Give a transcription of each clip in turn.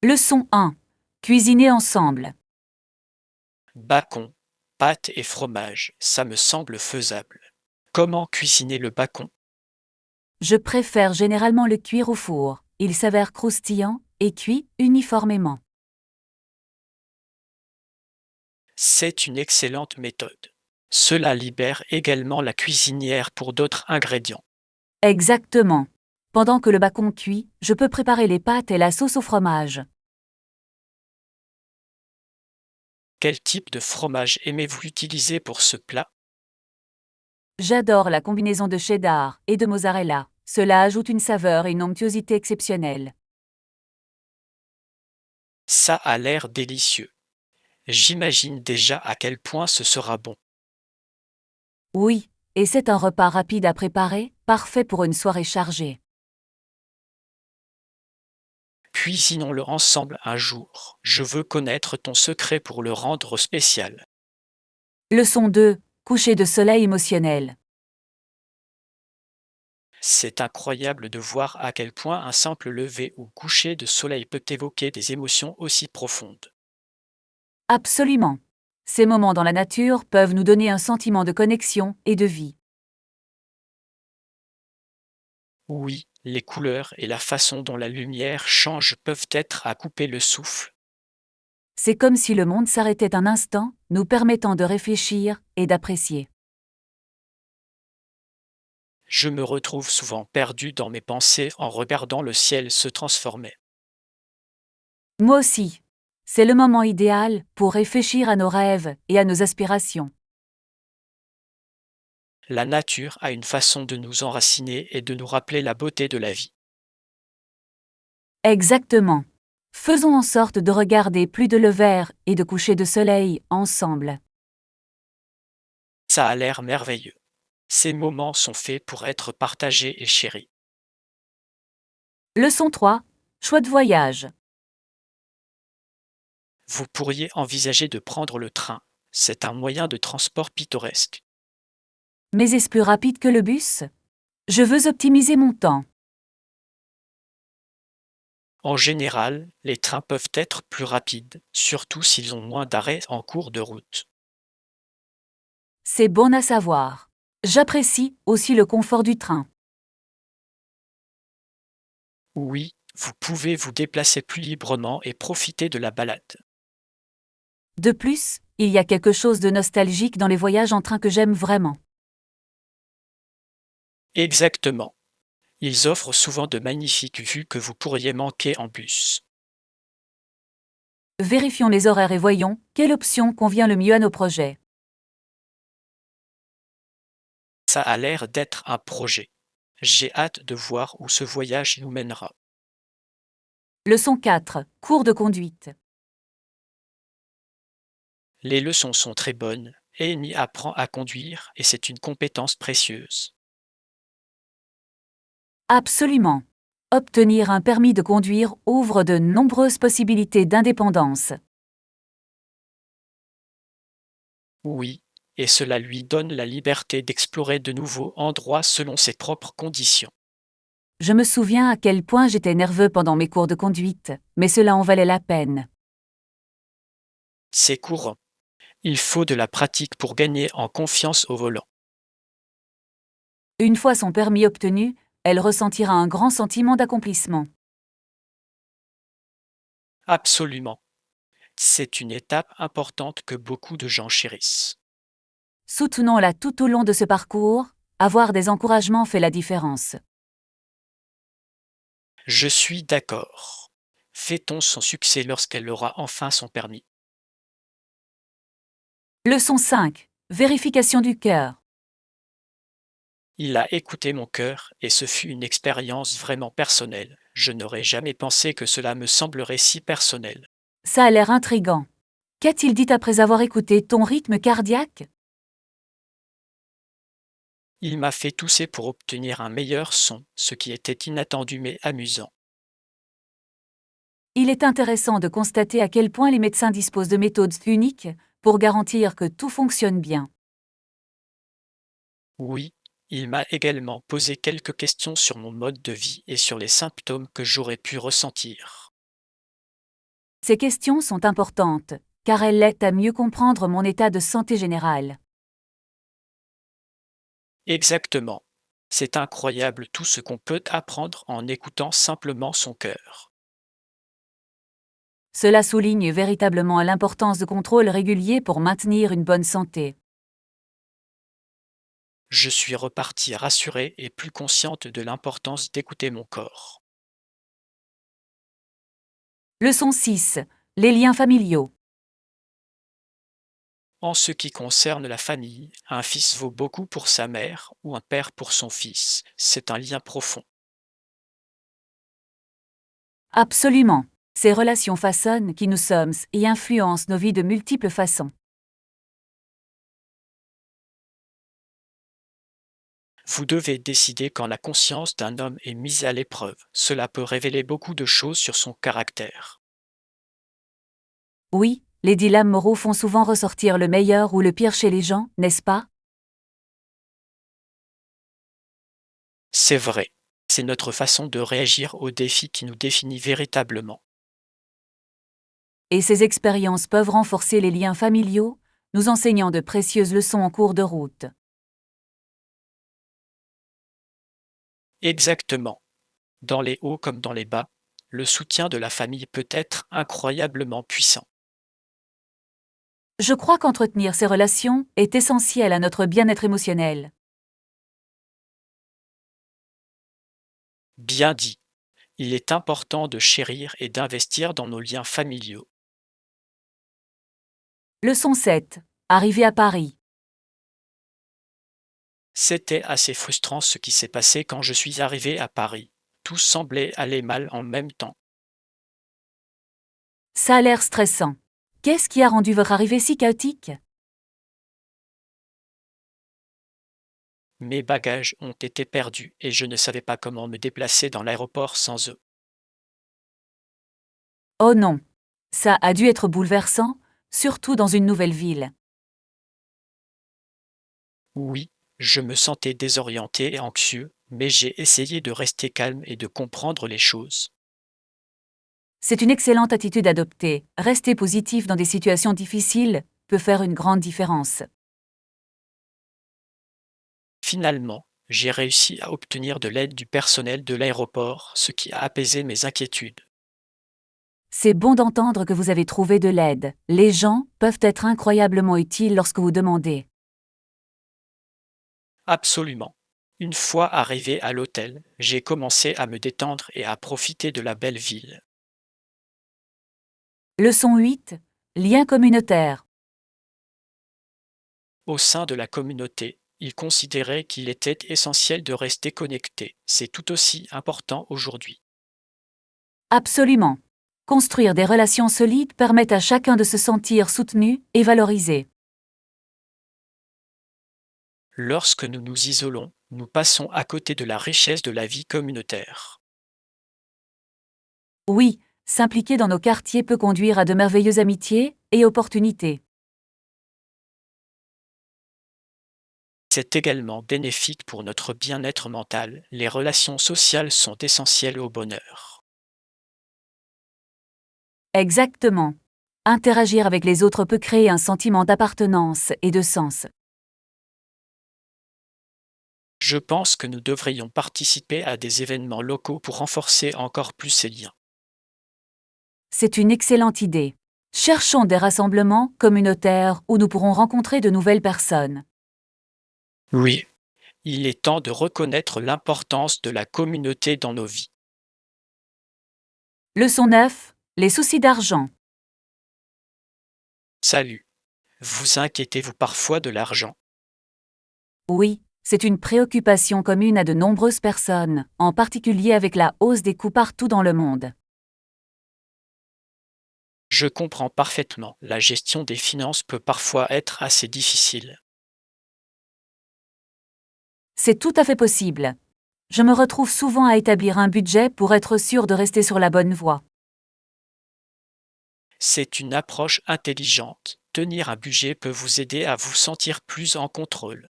Leçon 1. Cuisiner ensemble. Bacon, pâtes et fromage, ça me semble faisable. Comment cuisiner le bacon? Je préfère généralement le cuire au four. Il s'avère croustillant et cuit uniformément. C'est une excellente méthode. Cela libère également la cuisinière pour d'autres ingrédients. Exactement. Pendant que le bacon cuit, je peux préparer les pâtes et la sauce au fromage. Quel type de fromage aimez-vous utiliser pour ce plat? J'adore la combinaison de cheddar et de mozzarella. Cela ajoute une saveur et une onctuosité exceptionnelles. Ça a l'air délicieux. J'imagine déjà à quel point ce sera bon. Oui, et c'est un repas rapide à préparer, parfait pour une soirée chargée. Cuisinons-le ensemble un jour. Je veux connaître ton secret pour le rendre spécial. Leçon 2. Coucher de soleil émotionnel. C'est incroyable de voir à quel point un simple lever ou coucher de soleil peut évoquer des émotions aussi profondes. Absolument. Ces moments dans la nature peuvent nous donner un sentiment de connexion et de vie. Oui, les couleurs et la façon dont la lumière change peuvent être à couper le souffle. C'est comme si le monde s'arrêtait un instant, nous permettant de réfléchir et d'apprécier. Je me retrouve souvent perdu dans mes pensées en regardant le ciel se transformer. Moi aussi. C'est le moment idéal pour réfléchir à nos rêves et à nos aspirations. La nature a une façon de nous enraciner et de nous rappeler la beauté de la vie. Exactement. Faisons en sorte de regarder plus de levers et de coucher de soleil ensemble. Ça a l'air merveilleux. Ces moments sont faits pour être partagés et chéris. Leçon 3. Choix de voyage. Vous pourriez envisager de prendre le train. C'est un moyen de transport pittoresque. Mais est-ce plus rapide que le bus? Je veux optimiser mon temps. En général, les trains peuvent être plus rapides, surtout s'ils ont moins d'arrêts en cours de route. C'est bon à savoir. J'apprécie aussi le confort du train. Oui, vous pouvez vous déplacer plus librement et profiter de la balade. De plus, il y a quelque chose de nostalgique dans les voyages en train que j'aime vraiment. Exactement. Ils offrent souvent de magnifiques vues que vous pourriez manquer en bus. Vérifions les horaires et voyons quelle option convient le mieux à nos projets. Ça a l'air d'être un projet. J'ai hâte de voir où ce voyage nous mènera. Leçon 4. Cours de conduite. Les leçons sont très bonnes, et Amy apprend à conduire et c'est une compétence précieuse. Absolument. Obtenir un permis de conduire ouvre de nombreuses possibilités d'indépendance. Oui, et cela lui donne la liberté d'explorer de nouveaux endroits selon ses propres conditions. Je me souviens à quel point j'étais nerveux pendant mes cours de conduite, mais cela en valait la peine. C'est courant. Il faut de la pratique pour gagner en confiance au volant. Une fois son permis obtenu, elle ressentira un grand sentiment d'accomplissement. Absolument. C'est une étape importante que beaucoup de gens chérissent. Soutenons-la tout au long de ce parcours, avoir des encouragements fait la différence. Je suis d'accord. Fêtons son succès lorsqu'elle aura enfin son permis. Leçon 5. Vérification du cœur. Il a écouté mon cœur et ce fut une expérience vraiment personnelle. Je n'aurais jamais pensé que cela me semblerait si personnel. Ça a l'air intriguant. Qu'a-t-il dit après avoir écouté ton rythme cardiaque? Il m'a fait tousser pour obtenir un meilleur son, ce qui était inattendu mais amusant. Il est intéressant de constater à quel point les médecins disposent de méthodes uniques pour garantir que tout fonctionne bien. Oui, il m'a également posé quelques questions sur mon mode de vie et sur les symptômes que j'aurais pu ressentir. Ces questions sont importantes, car elles l'aident à mieux comprendre mon état de santé général. Exactement. C'est incroyable tout ce qu'on peut apprendre en écoutant simplement son cœur. Cela souligne véritablement l'importance de contrôles réguliers pour maintenir une bonne santé. Je suis repartie rassurée et plus consciente de l'importance d'écouter mon corps. Leçon 6. Les liens familiaux. En ce qui concerne la famille, un fils vaut beaucoup pour sa mère ou un père pour son fils. C'est un lien profond. Absolument. Ces relations façonnent qui nous sommes et influencent nos vies de multiples façons. Vous devez décider quand la conscience d'un homme est mise à l'épreuve. Cela peut révéler beaucoup de choses sur son caractère. Oui, les dilemmes moraux font souvent ressortir le meilleur ou le pire chez les gens, n'est-ce pas? C'est vrai. C'est notre façon de réagir aux défis qui nous définit véritablement. Et ces expériences peuvent renforcer les liens familiaux, nous enseignant de précieuses leçons en cours de route. Exactement. Dans les hauts comme dans les bas, le soutien de la famille peut être incroyablement puissant. Je crois qu'entretenir ces relations est essentiel à notre bien-être émotionnel. Bien dit. Il est important de chérir et d'investir dans nos liens familiaux. Leçon 7. Arrivé à Paris. C'était assez frustrant ce qui s'est passé quand je suis arrivé à Paris. Tout semblait aller mal en même temps. Ça a l'air stressant. Qu'est-ce qui a rendu votre arrivée si chaotique? Mes bagages ont été perdus et je ne savais pas comment me déplacer dans l'aéroport sans eux. Oh non. Ça a dû être bouleversant, surtout dans une nouvelle ville. Oui, je me sentais désorienté et anxieux, mais j'ai essayé de rester calme et de comprendre les choses. C'est une excellente attitude adoptée. Rester positif dans des situations difficiles peut faire une grande différence. Finalement, j'ai réussi à obtenir de l'aide du personnel de l'aéroport, ce qui a apaisé mes inquiétudes. C'est bon d'entendre que vous avez trouvé de l'aide. Les gens peuvent être incroyablement utiles lorsque vous demandez. Absolument. Une fois arrivé à l'hôtel, j'ai commencé à me détendre et à profiter de la belle ville. Leçon 8. Lien communautaire. Au sein de la communauté, ils considéraient qu'il était essentiel de rester connecté. C'est tout aussi important aujourd'hui. Absolument. Construire des relations solides permet à chacun de se sentir soutenu et valorisé. Lorsque nous nous isolons, nous passons à côté de la richesse de la vie communautaire. Oui, s'impliquer dans nos quartiers peut conduire à de merveilleuses amitiés et opportunités. C'est également bénéfique pour notre bien-être mental. Les relations sociales sont essentielles au bonheur. Exactement. Interagir avec les autres peut créer un sentiment d'appartenance et de sens. Je pense que nous devrions participer à des événements locaux pour renforcer encore plus ces liens. C'est une excellente idée. Cherchons des rassemblements communautaires où nous pourrons rencontrer de nouvelles personnes. Oui, il est temps de reconnaître l'importance de la communauté dans nos vies. Leçon 9. Les soucis d'argent. Salut. Vous inquiétez-vous parfois de l'argent? Oui, c'est une préoccupation commune à de nombreuses personnes, en particulier avec la hausse des coûts partout dans le monde. Je comprends parfaitement, la gestion des finances peut parfois être assez difficile. C'est tout à fait possible. Je me retrouve souvent à établir un budget pour être sûr de rester sur la bonne voie. C'est une approche intelligente. Tenir un budget peut vous aider à vous sentir plus en contrôle.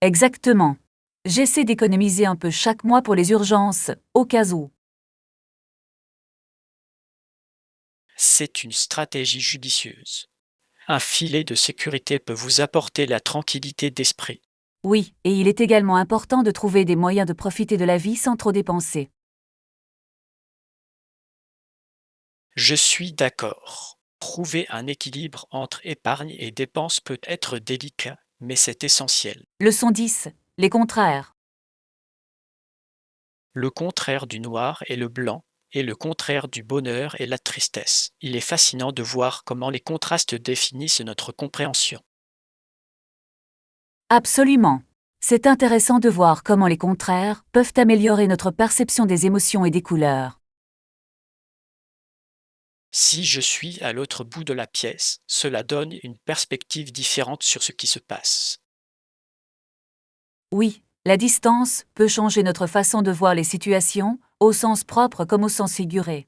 Exactement. J'essaie d'économiser un peu chaque mois pour les urgences, au cas où. C'est une stratégie judicieuse. Un filet de sécurité peut vous apporter la tranquillité d'esprit. Oui, et il est également important de trouver des moyens de profiter de la vie sans trop dépenser. Je suis d'accord. Trouver un équilibre entre épargne et dépense peut être délicat, mais c'est essentiel. Leçon 10. Les contraires. Le contraire du noir est le blanc, et le contraire du bonheur est la tristesse. Il est fascinant de voir comment les contrastes définissent notre compréhension. Absolument. C'est intéressant de voir comment les contraires peuvent améliorer notre perception des émotions et des couleurs. Si je suis à l'autre bout de la pièce, cela donne une perspective différente sur ce qui se passe. Oui, la distance peut changer notre façon de voir les situations, au sens propre comme au sens figuré.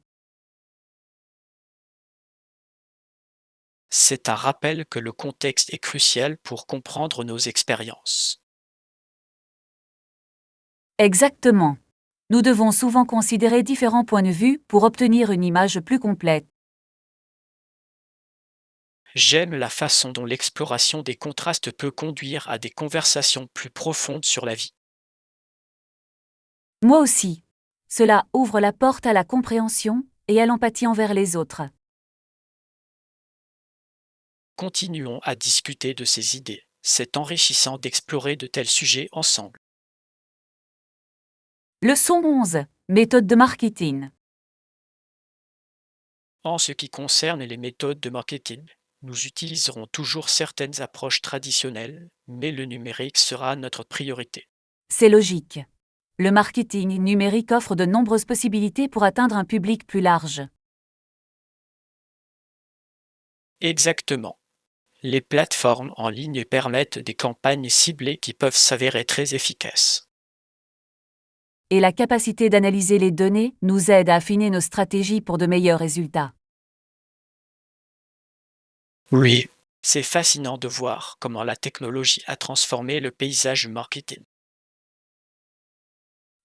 C'est un rappel que le contexte est crucial pour comprendre nos expériences. Exactement. Nous devons souvent considérer différents points de vue pour obtenir une image plus complète. J'aime la façon dont l'exploration des contrastes peut conduire à des conversations plus profondes sur la vie. Moi aussi. Cela ouvre la porte à la compréhension et à l'empathie envers les autres. Continuons à discuter de ces idées. C'est enrichissant d'explorer de tels sujets ensemble. Leçon 11. Méthode de marketing. En ce qui concerne les méthodes de marketing, nous utiliserons toujours certaines approches traditionnelles, mais le numérique sera notre priorité. C'est logique. Le marketing numérique offre de nombreuses possibilités pour atteindre un public plus large. Exactement. Les plateformes en ligne permettent des campagnes ciblées qui peuvent s'avérer très efficaces. Et la capacité d'analyser les données nous aide à affiner nos stratégies pour de meilleurs résultats. Oui, c'est fascinant de voir comment la technologie a transformé le paysage marketing.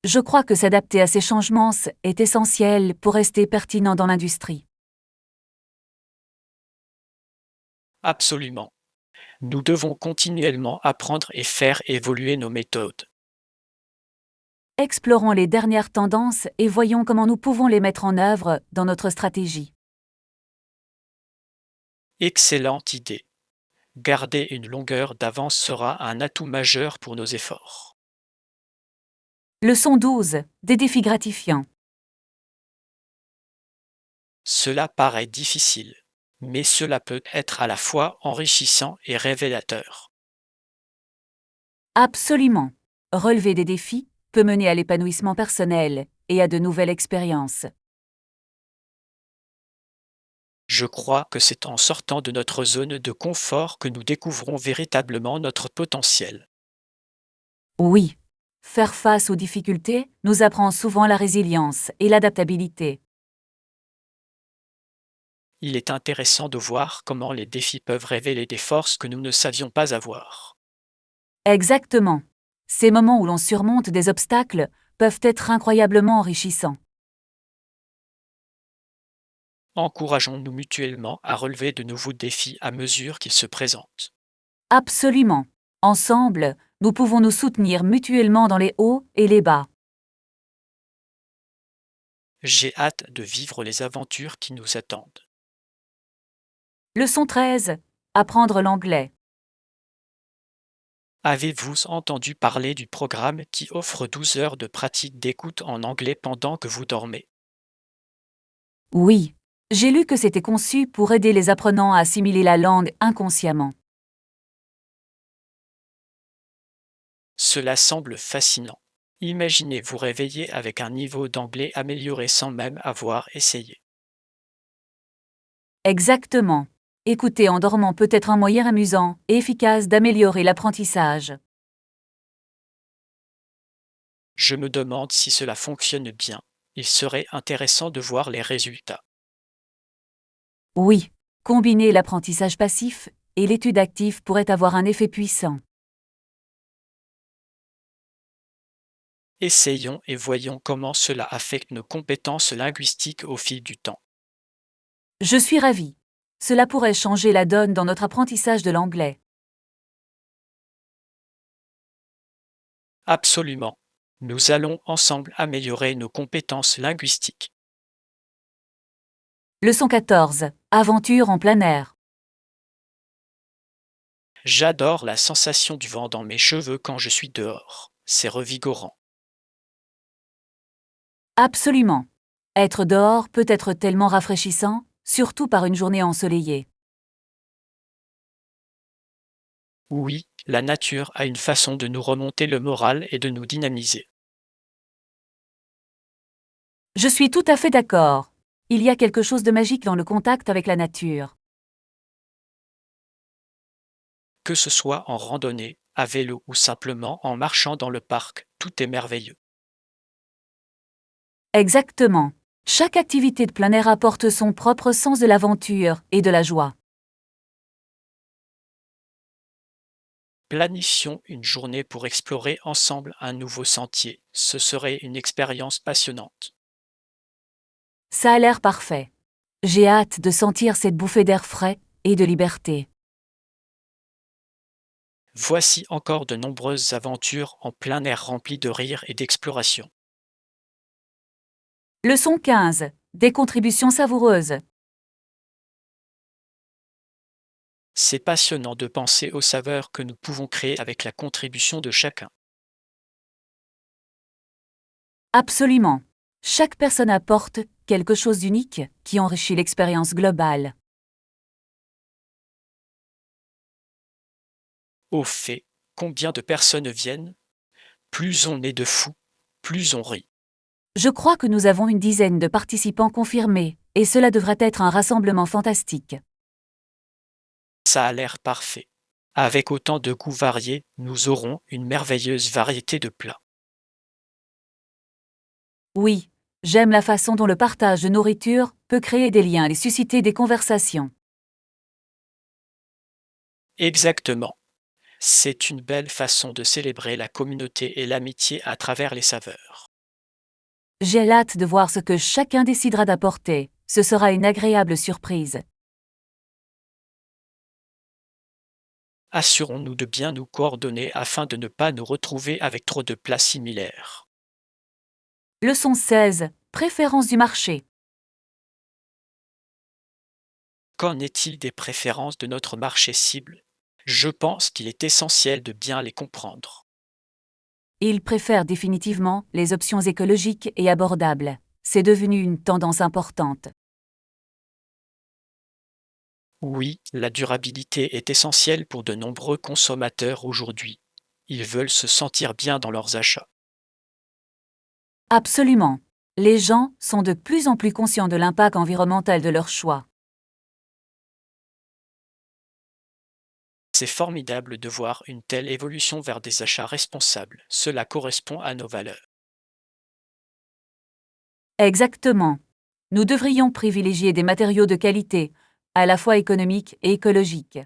Je crois que s'adapter à ces changements est essentiel pour rester pertinent dans l'industrie. Absolument. Nous devons continuellement apprendre et faire évoluer nos méthodes. Explorons les dernières tendances et voyons comment nous pouvons les mettre en œuvre dans notre stratégie. Excellente idée. Garder une longueur d'avance sera un atout majeur pour nos efforts. Leçon 12. Des défis gratifiants. Cela paraît difficile, mais cela peut être à la fois enrichissant et révélateur. Absolument. Relever des défis peut mener à l'épanouissement personnel et à de nouvelles expériences. Je crois que c'est en sortant de notre zone de confort que nous découvrons véritablement notre potentiel. Oui. Faire face aux difficultés nous apprend souvent la résilience et l'adaptabilité. Il est intéressant de voir comment les défis peuvent révéler des forces que nous ne savions pas avoir. Exactement. Ces moments où l'on surmonte des obstacles peuvent être incroyablement enrichissants. Encourageons-nous mutuellement à relever de nouveaux défis à mesure qu'ils se présentent. Absolument. Ensemble, nous pouvons nous soutenir mutuellement dans les hauts et les bas. J'ai hâte de vivre les aventures qui nous attendent. Leçon 13. Apprendre l'anglais. Avez-vous entendu parler du programme qui offre 12 heures de pratique d'écoute en anglais pendant que vous dormez? Oui. J'ai lu que c'était conçu pour aider les apprenants à assimiler la langue inconsciemment. Cela semble fascinant. Imaginez vous réveiller avec un niveau d'anglais amélioré sans même avoir essayé. Exactement. Écouter en dormant peut être un moyen amusant et efficace d'améliorer l'apprentissage. Je me demande si cela fonctionne bien. Il serait intéressant de voir les résultats. Oui. Combiner l'apprentissage passif et l'étude active pourrait avoir un effet puissant. Essayons et voyons comment cela affecte nos compétences linguistiques au fil du temps. Je suis ravie. Cela pourrait changer la donne dans notre apprentissage de l'anglais. Absolument. Nous allons ensemble améliorer nos compétences linguistiques. Leçon 14. Aventure en plein air. J'adore la sensation du vent dans mes cheveux quand je suis dehors. C'est revigorant. Absolument. Être dehors peut être tellement rafraîchissant, surtout par une journée ensoleillée. Oui, la nature a une façon de nous remonter le moral et de nous dynamiser. Je suis tout à fait d'accord. Il y a quelque chose de magique dans le contact avec la nature. Que ce soit en randonnée, à vélo ou simplement en marchant dans le parc, tout est merveilleux. Exactement. Chaque activité de plein air apporte son propre sens de l'aventure et de la joie. Planifions une journée pour explorer ensemble un nouveau sentier. Ce serait une expérience passionnante. Ça a l'air parfait. J'ai hâte de sentir cette bouffée d'air frais et de liberté. Voici encore de nombreuses aventures en plein air remplies de rire et d'exploration. Leçon 15. Des contributions savoureuses. C'est passionnant de penser aux saveurs que nous pouvons créer avec la contribution de chacun. Absolument. Chaque personne apporte quelque chose d'unique qui enrichit l'expérience globale. Au fait, combien de personnes viennent? Plus on est de fous, plus on rit. Je crois que nous avons une dizaine de participants confirmés, et cela devrait être un rassemblement fantastique. Ça a l'air parfait. Avec autant de goûts variés, nous aurons une merveilleuse variété de plats. Oui, j'aime la façon dont le partage de nourriture peut créer des liens et susciter des conversations. Exactement. C'est une belle façon de célébrer la communauté et l'amitié à travers les saveurs. J'ai hâte de voir ce que chacun décidera d'apporter. Ce sera une agréable surprise. Assurons-nous de bien nous coordonner afin de ne pas nous retrouver avec trop de plats similaires. Leçon 16. Préférence du marché. Qu'en est-il des préférences de notre marché cible? Je pense qu'il est essentiel de bien les comprendre. Ils préfèrent définitivement les options écologiques et abordables. C'est devenu une tendance importante. Oui, la durabilité est essentielle pour de nombreux consommateurs aujourd'hui. Ils veulent se sentir bien dans leurs achats. Absolument. Les gens sont de plus en plus conscients de l'impact environnemental de leurs choix. C'est formidable de voir une telle évolution vers des achats responsables. Cela correspond à nos valeurs. Exactement. Nous devrions privilégier des matériaux de qualité, à la fois économiques et écologiques.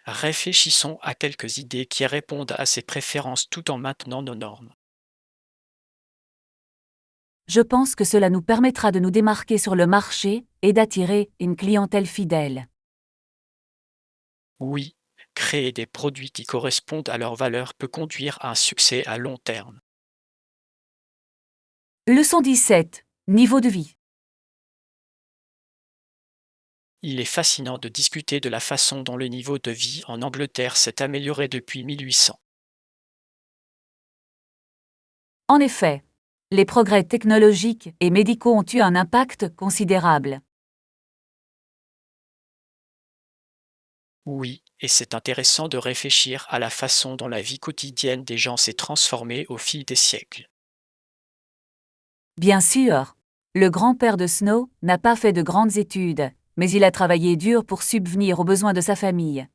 Réfléchissons à quelques idées qui répondent à ces préférences tout en maintenant nos normes. Je pense que cela nous permettra de nous démarquer sur le marché et d'attirer une clientèle fidèle. Oui, créer des produits qui correspondent à leurs valeurs peut conduire à un succès à long terme. Leçon 17. Niveau de vie. Il est fascinant de discuter de la façon dont le niveau de vie en Angleterre s'est amélioré depuis 1800. En effet, les progrès technologiques et médicaux ont eu un impact considérable. Oui, et c'est intéressant de réfléchir à la façon dont la vie quotidienne des gens s'est transformée au fil des siècles. Bien sûr, le grand-père de Snow n'a pas fait de grandes études, mais il a travaillé dur pour subvenir aux besoins de sa famille.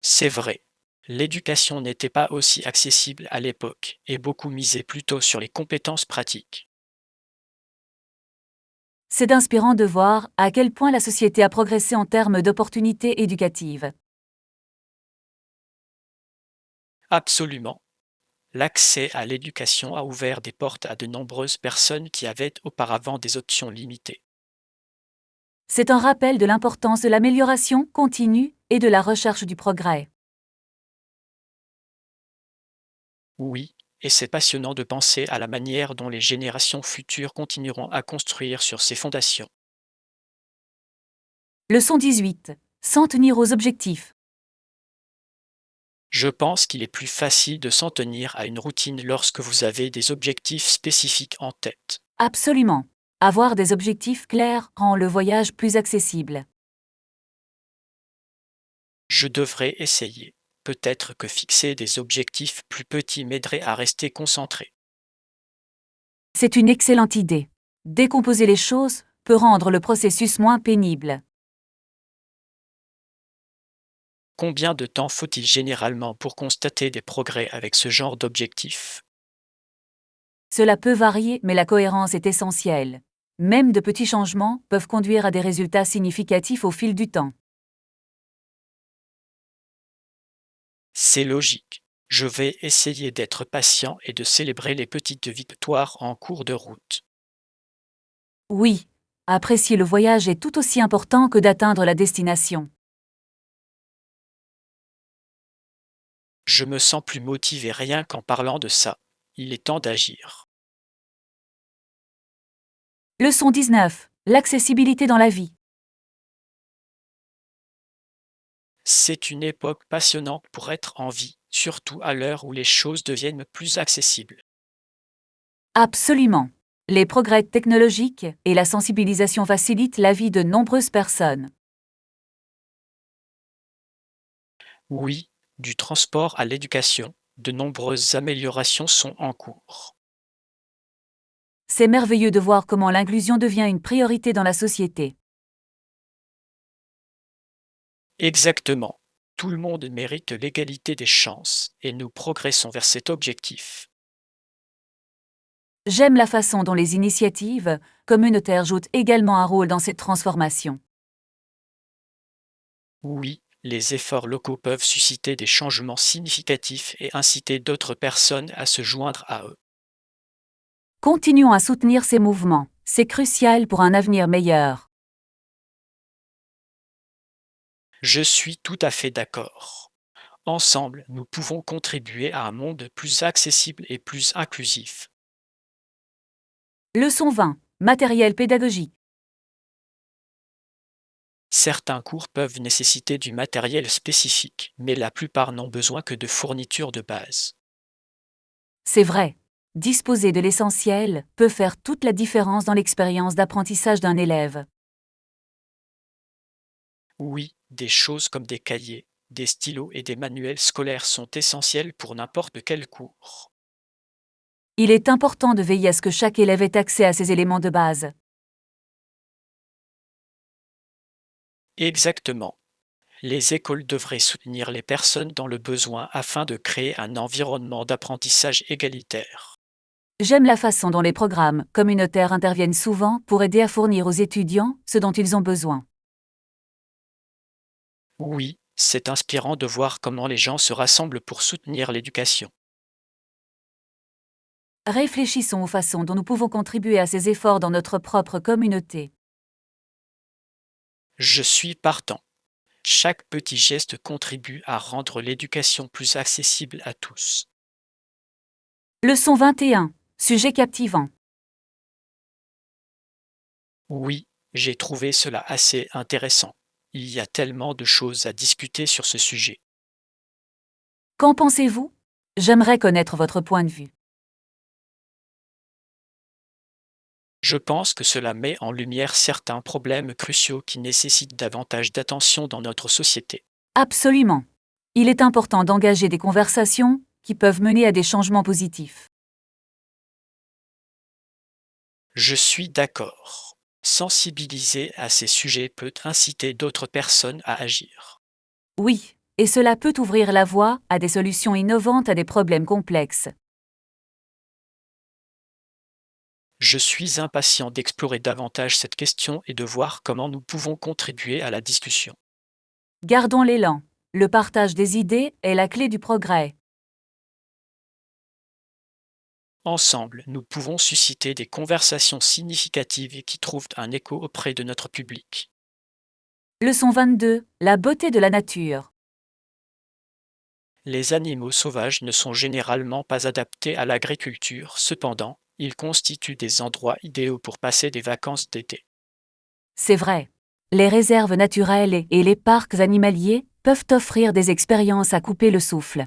C'est vrai, l'éducation n'était pas aussi accessible à l'époque et beaucoup misaient plutôt sur les compétences pratiques. C'est inspirant de voir à quel point la société a progressé en termes d'opportunités éducatives. Absolument. L'accès à l'éducation a ouvert des portes à de nombreuses personnes qui avaient auparavant des options limitées. C'est un rappel de l'importance de l'amélioration continue et de la recherche du progrès. Oui, et c'est passionnant de penser à la manière dont les générations futures continueront à construire sur ces fondations. Leçon 18. S'en tenir aux objectifs. Je pense qu'il est plus facile de s'en tenir à une routine lorsque vous avez des objectifs spécifiques en tête. Absolument. Avoir des objectifs clairs rend le voyage plus accessible. Je devrais essayer. Peut-être que fixer des objectifs plus petits m'aiderait à rester concentré. C'est une excellente idée. Décomposer les choses peut rendre le processus moins pénible. Combien de temps faut-il généralement pour constater des progrès avec ce genre d'objectifs? Cela peut varier, mais la cohérence est essentielle. Même de petits changements peuvent conduire à des résultats significatifs au fil du temps. C'est logique. Je vais essayer d'être patient et de célébrer les petites victoires en cours de route. Oui, apprécier le voyage est tout aussi important que d'atteindre la destination. Je me sens plus motivé rien qu'en parlant de ça. Il est temps d'agir. Leçon 19. L'accessibilité dans la vie. C'est une époque passionnante pour être en vie, surtout à l'heure où les choses deviennent plus accessibles. Absolument. Les progrès technologiques et la sensibilisation facilitent la vie de nombreuses personnes. Oui, du transport à l'éducation, de nombreuses améliorations sont en cours. C'est merveilleux de voir comment l'inclusion devient une priorité dans la société. Exactement. Tout le monde mérite l'égalité des chances et nous progressons vers cet objectif. J'aime la façon dont les initiatives communautaires jouent également un rôle dans cette transformation. Oui, les efforts locaux peuvent susciter des changements significatifs et inciter d'autres personnes à se joindre à eux. Continuons à soutenir ces mouvements. C'est crucial pour un avenir meilleur. Je suis tout à fait d'accord. Ensemble, nous pouvons contribuer à un monde plus accessible et plus inclusif. Leçon 20. Matériel pédagogique. Certains cours peuvent nécessiter du matériel spécifique, mais la plupart n'ont besoin que de fournitures de base. C'est vrai. Disposer de l'essentiel peut faire toute la différence dans l'expérience d'apprentissage d'un élève. Oui, des choses comme des cahiers, des stylos et des manuels scolaires sont essentiels pour n'importe quel cours. Il est important de veiller à ce que chaque élève ait accès à ces éléments de base. Exactement. Les écoles devraient soutenir les personnes dans le besoin afin de créer un environnement d'apprentissage égalitaire. J'aime la façon dont les programmes communautaires interviennent souvent pour aider à fournir aux étudiants ce dont ils ont besoin. Oui, c'est inspirant de voir comment les gens se rassemblent pour soutenir l'éducation. Réfléchissons aux façons dont nous pouvons contribuer à ces efforts dans notre propre communauté. Je suis partant. Chaque petit geste contribue à rendre l'éducation plus accessible à tous. Leçon 21. Sujet captivant. Oui, j'ai trouvé cela assez intéressant. Il y a tellement de choses à discuter sur ce sujet. Qu'en pensez-vous? J'aimerais connaître votre point de vue. Je pense que cela met en lumière certains problèmes cruciaux qui nécessitent davantage d'attention dans notre société. Absolument. Il est important d'engager des conversations qui peuvent mener à des changements positifs. Je suis d'accord. Sensibiliser à ces sujets peut inciter d'autres personnes à agir. Oui, et cela peut ouvrir la voie à des solutions innovantes à des problèmes complexes. Je suis impatient d'explorer davantage cette question et de voir comment nous pouvons contribuer à la discussion. Gardons l'élan. Le partage des idées est la clé du progrès. Ensemble, nous pouvons susciter des conversations significatives et qui trouvent un écho auprès de notre public. Leçon 22. La beauté de la nature. Les animaux sauvages ne sont généralement pas adaptés à l'agriculture, cependant, ils constituent des endroits idéaux pour passer des vacances d'été. C'est vrai. Les réserves naturelles et les parcs animaliers peuvent offrir des expériences à couper le souffle.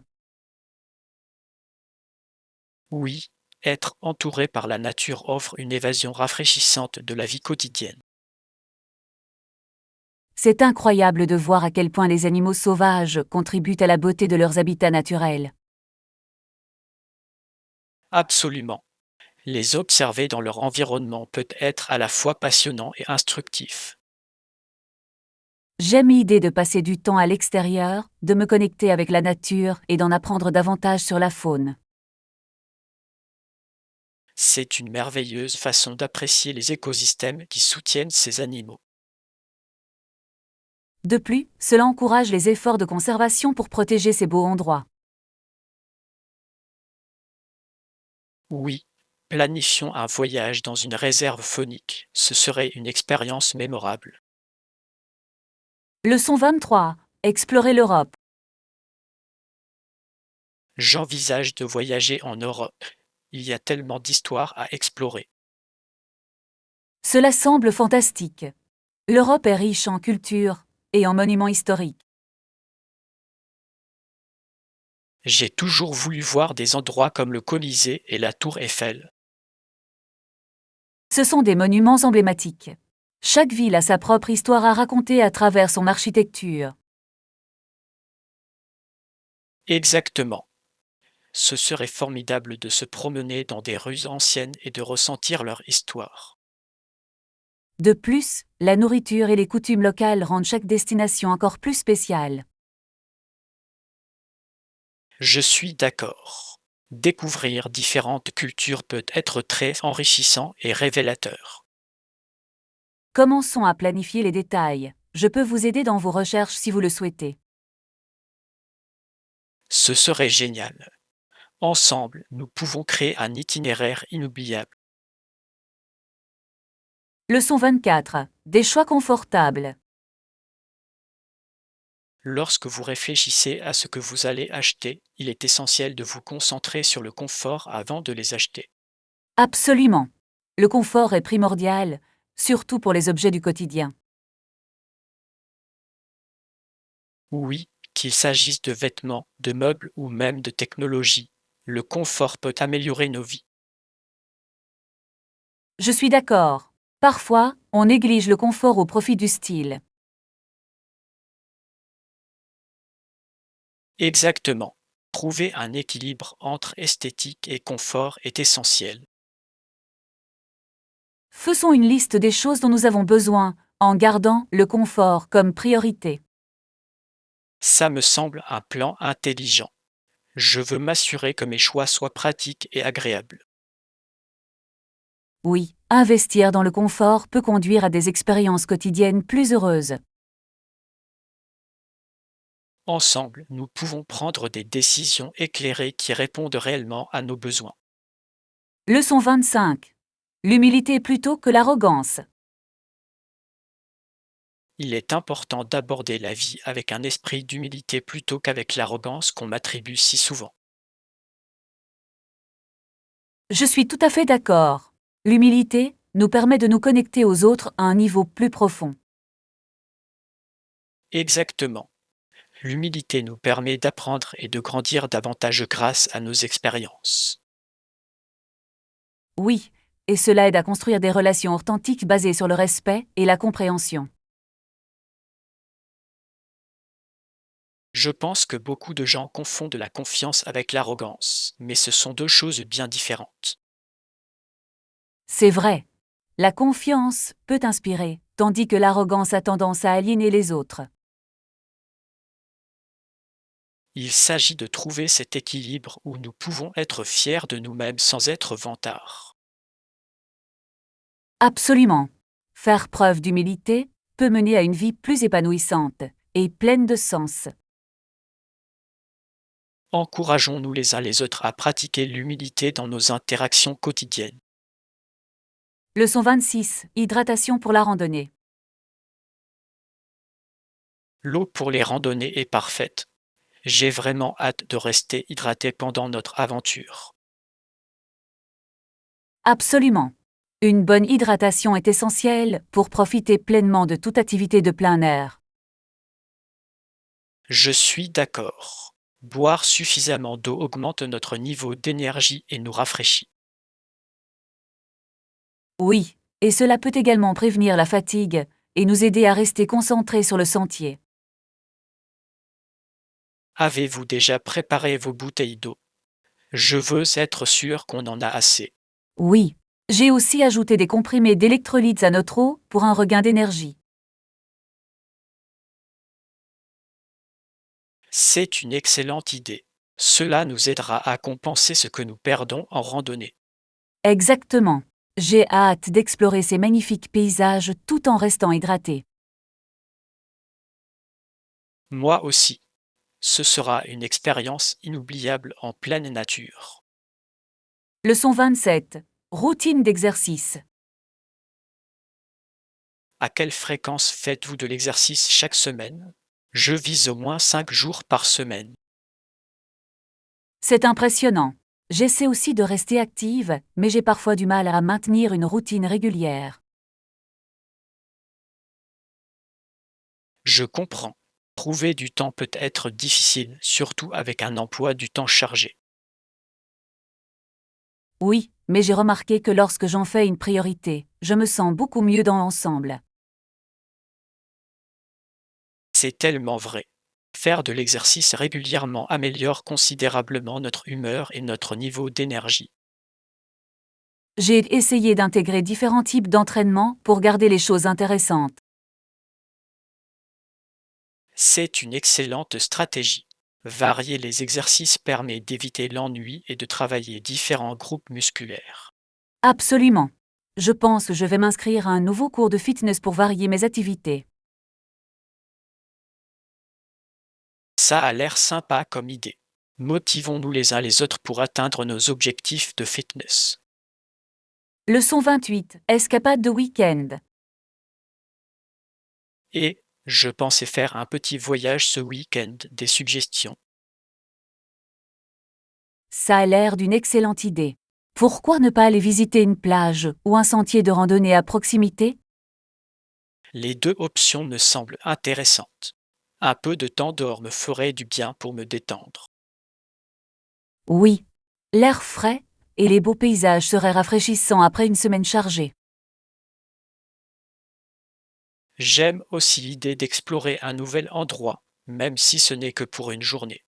Oui, être entouré par la nature offre une évasion rafraîchissante de la vie quotidienne. C'est incroyable de voir à quel point les animaux sauvages contribuent à la beauté de leurs habitats naturels. Absolument. Les observer dans leur environnement peut être à la fois passionnant et instructif. J'aime l'idée de passer du temps à l'extérieur, de me connecter avec la nature et d'en apprendre davantage sur la faune. C'est une merveilleuse façon d'apprécier les écosystèmes qui soutiennent ces animaux. De plus, cela encourage les efforts de conservation pour protéger ces beaux endroits. Oui, planifions un voyage dans une réserve faunique. Ce serait une expérience mémorable. Leçon 23. Explorer l'Europe. J'envisage de voyager en Europe. Il y a tellement d'histoires à explorer. Cela semble fantastique. L'Europe est riche en culture et en monuments historiques. J'ai toujours voulu voir des endroits comme le Colisée et la Tour Eiffel. Ce sont des monuments emblématiques. Chaque ville a sa propre histoire à raconter à travers son architecture. Exactement. Ce serait formidable de se promener dans des rues anciennes et de ressentir leur histoire. De plus, la nourriture et les coutumes locales rendent chaque destination encore plus spéciale. Je suis d'accord. Découvrir différentes cultures peut être très enrichissant et révélateur. Commençons à planifier les détails. Je peux vous aider dans vos recherches si vous le souhaitez. Ce serait génial. Ensemble, nous pouvons créer un itinéraire inoubliable. Leçon 24. Des choix confortables. Lorsque vous réfléchissez à ce que vous allez acheter, il est essentiel de vous concentrer sur le confort avant de les acheter. Absolument. Le confort est primordial, surtout pour les objets du quotidien. Oui, qu'il s'agisse de vêtements, de meubles ou même de technologie, le confort peut améliorer nos vies. Je suis d'accord. Parfois, on néglige le confort au profit du style. Exactement. Trouver un équilibre entre esthétique et confort est essentiel. Faisons une liste des choses dont nous avons besoin, en gardant le confort comme priorité. Ça me semble un plan intelligent. Je veux m'assurer que mes choix soient pratiques et agréables. Oui, investir dans le confort peut conduire à des expériences quotidiennes plus heureuses. Ensemble, nous pouvons prendre des décisions éclairées qui répondent réellement à nos besoins. Leçon 25. L'humilité plutôt que l'arrogance. Il est important d'aborder la vie avec un esprit d'humilité plutôt qu'avec l'arrogance qu'on m'attribue si souvent. Je suis tout à fait d'accord. L'humilité nous permet de nous connecter aux autres à un niveau plus profond. Exactement. L'humilité nous permet d'apprendre et de grandir davantage grâce à nos expériences. Oui, et cela aide à construire des relations authentiques basées sur le respect et la compréhension. Je pense que beaucoup de gens confondent la confiance avec l'arrogance, mais ce sont deux choses bien différentes. C'est vrai. La confiance peut inspirer, tandis que l'arrogance a tendance à aliéner les autres. Il s'agit de trouver cet équilibre où nous pouvons être fiers de nous-mêmes sans être vantards. Absolument. Faire preuve d'humilité peut mener à une vie plus épanouissante et pleine de sens. Encourageons-nous les uns les autres à pratiquer l'humilité dans nos interactions quotidiennes. Leçon 26. Hydratation pour la randonnée. L'eau pour les randonnées est parfaite. J'ai vraiment hâte de rester hydraté pendant notre aventure. Absolument. Une bonne hydratation est essentielle pour profiter pleinement de toute activité de plein air. Je suis d'accord. Boire suffisamment d'eau augmente notre niveau d'énergie et nous rafraîchit. Oui, et cela peut également prévenir la fatigue et nous aider à rester concentrés sur le sentier. Avez-vous déjà préparé vos bouteilles d'eau? Je veux être sûr qu'on en a assez. Oui, j'ai aussi ajouté des comprimés d'électrolytes à notre eau pour un regain d'énergie. C'est une excellente idée. Cela nous aidera à compenser ce que nous perdons en randonnée. Exactement. J'ai hâte d'explorer ces magnifiques paysages tout en restant hydraté. Moi aussi. Ce sera une expérience inoubliable en pleine nature. Leçon 27. Routine d'exercice. À quelle fréquence faites-vous de l'exercice chaque semaine? Je vise au moins 5 jours par semaine. C'est impressionnant. J'essaie aussi de rester active, mais j'ai parfois du mal à maintenir une routine régulière. Je comprends. Trouver du temps peut être difficile, surtout avec un emploi du temps chargé. Oui, mais j'ai remarqué que lorsque j'en fais une priorité, je me sens beaucoup mieux dans l'ensemble. C'est tellement vrai. Faire de l'exercice régulièrement améliore considérablement notre humeur et notre niveau d'énergie. J'ai essayé d'intégrer différents types d'entraînement pour garder les choses intéressantes. C'est une excellente stratégie. Varier les exercices permet d'éviter l'ennui et de travailler différents groupes musculaires. Absolument. Je pense que je vais m'inscrire à un nouveau cours de fitness pour varier mes activités. Ça a l'air sympa comme idée. Motivons-nous les uns les autres pour atteindre nos objectifs de fitness. Leçon 28. Escapade de week-end. Et je pensais faire un petit voyage ce week-end, des suggestions. Ça a l'air d'une excellente idée. Pourquoi ne pas aller visiter une plage ou un sentier de randonnée à proximité? Les deux options me semblent intéressantes. Un peu de temps dehors me ferait du bien pour me détendre. Oui. L'air frais et les beaux paysages seraient rafraîchissants après une semaine chargée. J'aime aussi l'idée d'explorer un nouvel endroit, même si ce n'est que pour une journée.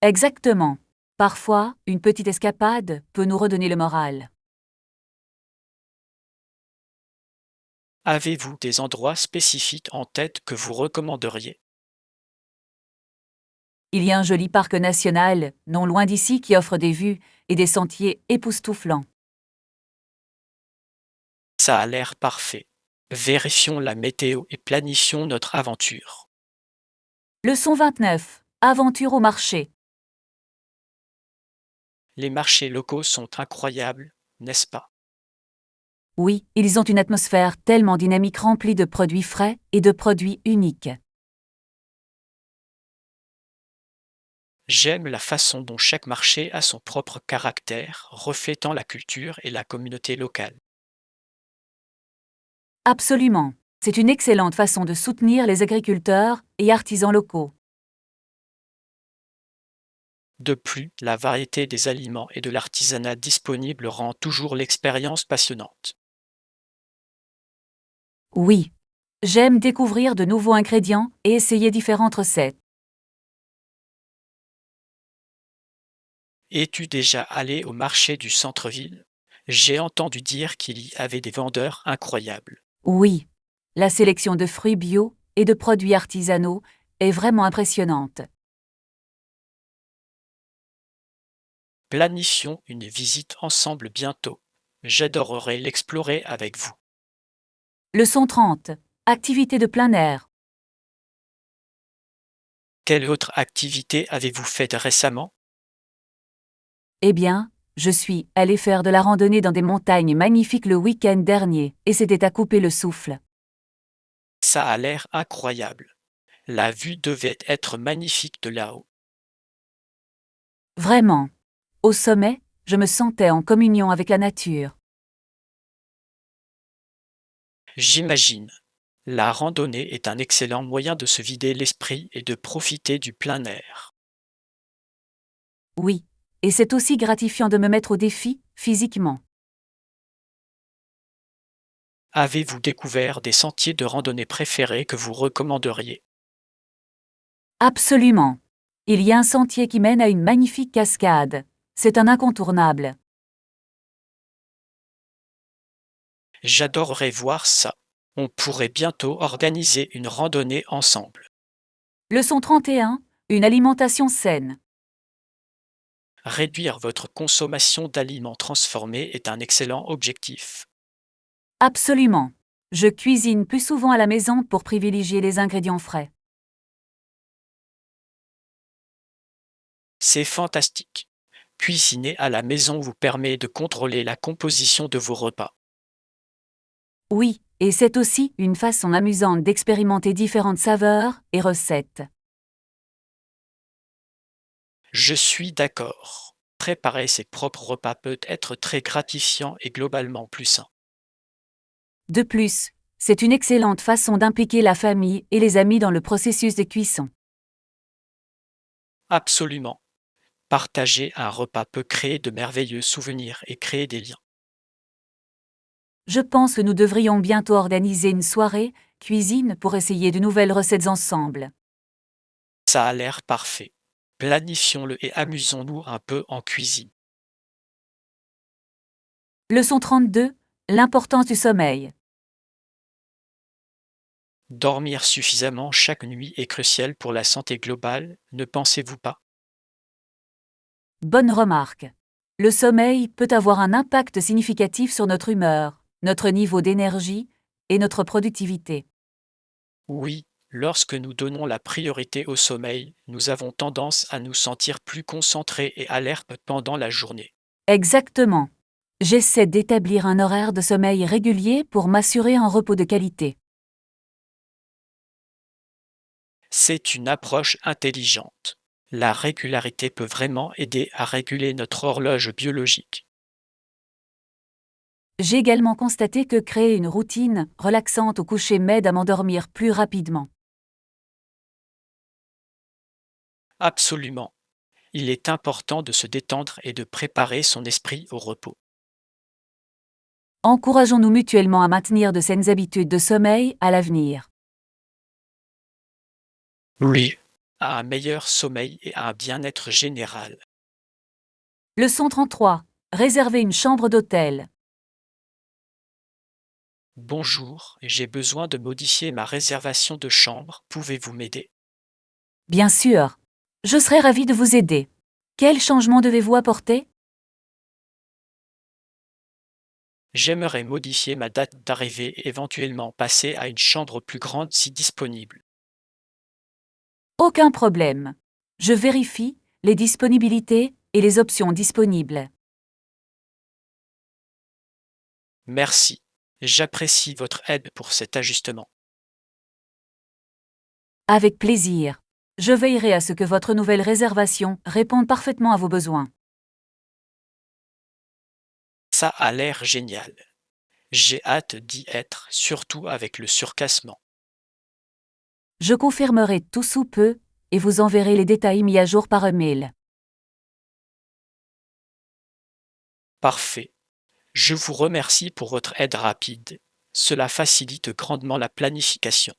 Exactement. Parfois, une petite escapade peut nous redonner le moral. Avez-vous des endroits spécifiques en tête que vous recommanderiez? Il y a un joli parc national, non loin d'ici, qui offre des vues et des sentiers époustouflants. Ça a l'air parfait. Vérifions la météo et planifions notre aventure. Leçon 29. Aventure au marché. Les marchés locaux sont incroyables, n'est-ce pas? Oui, ils ont une atmosphère tellement dynamique remplie de produits frais et de produits uniques. J'aime la façon dont chaque marché a son propre caractère, reflétant la culture et la communauté locale. Absolument. C'est une excellente façon de soutenir les agriculteurs et artisans locaux. De plus, la variété des aliments et de l'artisanat disponible rend toujours l'expérience passionnante. Oui. J'aime découvrir de nouveaux ingrédients et essayer différentes recettes. Es-tu déjà allé au marché du centre-ville? J'ai entendu dire qu'il y avait des vendeurs incroyables. Oui. La sélection de fruits bio et de produits artisanaux est vraiment impressionnante. Planifions une visite ensemble bientôt. J'adorerais l'explorer avec vous. Leçon 30. Activités de plein air. Quelle autre activité avez-vous faite récemment? Eh bien, je suis allé faire de la randonnée dans des montagnes magnifiques le week-end dernier, et c'était à couper le souffle. Ça a l'air incroyable. La vue devait être magnifique de là-haut. Vraiment. Au sommet, je me sentais en communion avec la nature. J'imagine. La randonnée est un excellent moyen de se vider l'esprit et de profiter du plein air. Oui. Et c'est aussi gratifiant de me mettre au défi, physiquement. Avez-vous découvert des sentiers de randonnée préférés que vous recommanderiez? Absolument. Il y a un sentier qui mène à une magnifique cascade. C'est un incontournable. J'adorerais voir ça. On pourrait bientôt organiser une randonnée ensemble. Leçon 31. Une alimentation saine. Réduire votre consommation d'aliments transformés est un excellent objectif. Absolument. Je cuisine plus souvent à la maison pour privilégier les ingrédients frais. C'est fantastique. Cuisiner à la maison vous permet de contrôler la composition de vos repas. Oui, et c'est aussi une façon amusante d'expérimenter différentes saveurs et recettes. Je suis d'accord. Préparer ses propres repas peut être très gratifiant et globalement plus sain. De plus, c'est une excellente façon d'impliquer la famille et les amis dans le processus de cuisson. Absolument. Partager un repas peut créer de merveilleux souvenirs et créer des liens. Je pense que nous devrions bientôt organiser une soirée cuisine pour essayer de nouvelles recettes ensemble. Ça a l'air parfait. Planifions-le et amusons-nous un peu en cuisine. Leçon 32. L'importance du sommeil. Dormir suffisamment chaque nuit est crucial pour la santé globale, ne pensez-vous pas? Bonne remarque. Le sommeil peut avoir un impact significatif sur notre humeur, notre niveau d'énergie et notre productivité. Oui, lorsque nous donnons la priorité au sommeil, nous avons tendance à nous sentir plus concentrés et alertes pendant la journée. Exactement. J'essaie d'établir un horaire de sommeil régulier pour m'assurer un repos de qualité. C'est une approche intelligente. La régularité peut vraiment aider à réguler notre horloge biologique. J'ai également constaté que créer une routine relaxante au coucher m'aide à m'endormir plus rapidement. Absolument. Il est important de se détendre et de préparer son esprit au repos. Encourageons-nous mutuellement à maintenir de saines habitudes de sommeil à l'avenir. Oui. À un meilleur sommeil et à un bien-être général. Leçon 33. Réserver une chambre d'hôtel. Bonjour, j'ai besoin de modifier ma réservation de chambre. Pouvez-vous m'aider? Bien sûr. Je serai ravie de vous aider. Quel changement devez-vous apporter? J'aimerais modifier ma date d'arrivée et éventuellement passer à une chambre plus grande si disponible. Aucun problème. Je vérifie les disponibilités et les options disponibles. Merci. J'apprécie votre aide pour cet ajustement. Avec plaisir. Je veillerai à ce que votre nouvelle réservation réponde parfaitement à vos besoins. Ça a l'air génial. J'ai hâte d'y être, surtout avec le surclassement. Je confirmerai tout sous peu et vous enverrai les détails mis à jour par email. Parfait. Je vous remercie pour votre aide rapide. Cela facilite grandement la planification.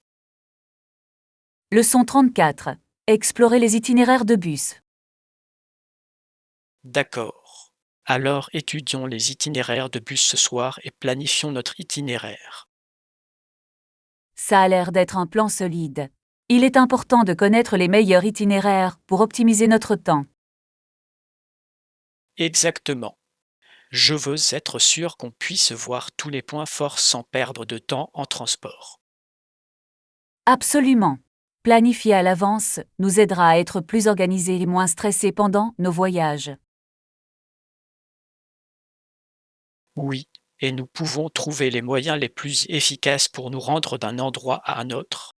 Leçon 34. Explorer les itinéraires de bus. D'accord. Alors étudions les itinéraires de bus ce soir et planifions notre itinéraire. Ça a l'air d'être un plan solide. Il est important de connaître les meilleurs itinéraires pour optimiser notre temps. Exactement. Je veux être sûr qu'on puisse voir tous les points forts sans perdre de temps en transport. Absolument. Planifier à l'avance nous aidera à être plus organisés et moins stressés pendant nos voyages. Oui, et nous pouvons trouver les moyens les plus efficaces pour nous rendre d'un endroit à un autre.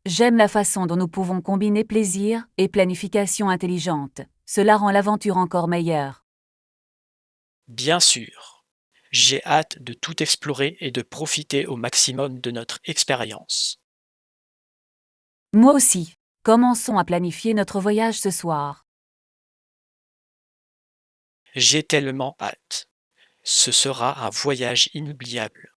J'aime la façon dont nous pouvons combiner plaisir et planification intelligente. Cela rend l'aventure encore meilleure. Bien sûr, j'ai hâte de tout explorer et de profiter au maximum de notre expérience. Moi aussi. Commençons à planifier notre voyage ce soir. J'ai tellement hâte. Ce sera un voyage inoubliable.